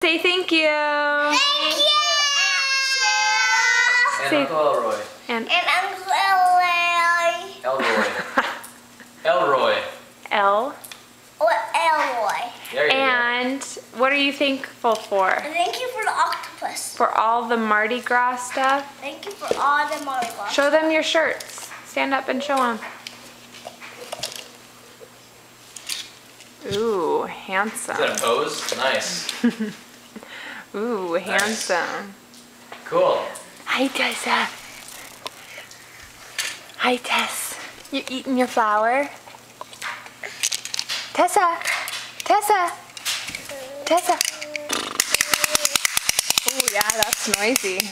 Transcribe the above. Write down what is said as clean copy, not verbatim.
Say thank you. Thank you. And Say- Uncle Elroy. And Uncle Elroy. Elroy. Elroy. L. Or Elroy. There you And what are you thankful for? Thank you for the octopus. For all the Mardi Gras stuff? Thank you for all the Mardi Gras. Show them your shirts. Stand up and show them. Ooh, go. handsome. Is that a pose? Nice. Ooh, handsome. Cool. Hi, Tessa. Hi, Tess. You eating your flower? Tessa. Tessa. Tessa. Oh, yeah, that's noisy.